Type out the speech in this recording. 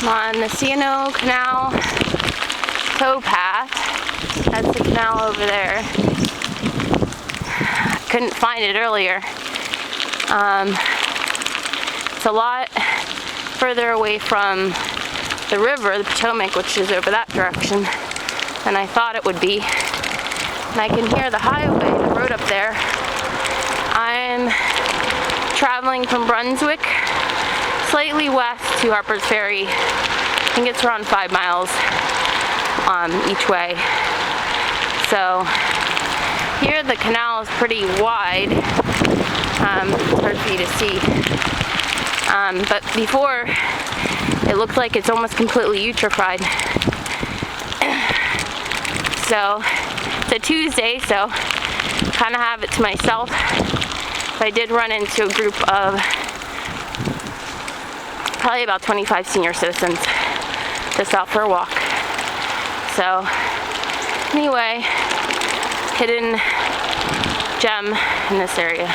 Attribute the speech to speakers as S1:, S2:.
S1: I'm on the C&O Canal towpath. That's the canal over there. Couldn't find it earlier. It's a lot further away from the river, the Potomac, which is over that direction, than I thought it would be. And I can hear the highway, the road up there. I'm traveling from Brunswick slightly west to Harper's Ferry. I think it's around 5 miles each way. So here the canal is pretty wide. It's hard for you to see. But before, it looked like it's almost completely eutrophied. So it's a Tuesday, so kind of have it to myself. But I did run into a group of probably about 25 senior citizens just out for a walk. So anyway, hidden gem in this area.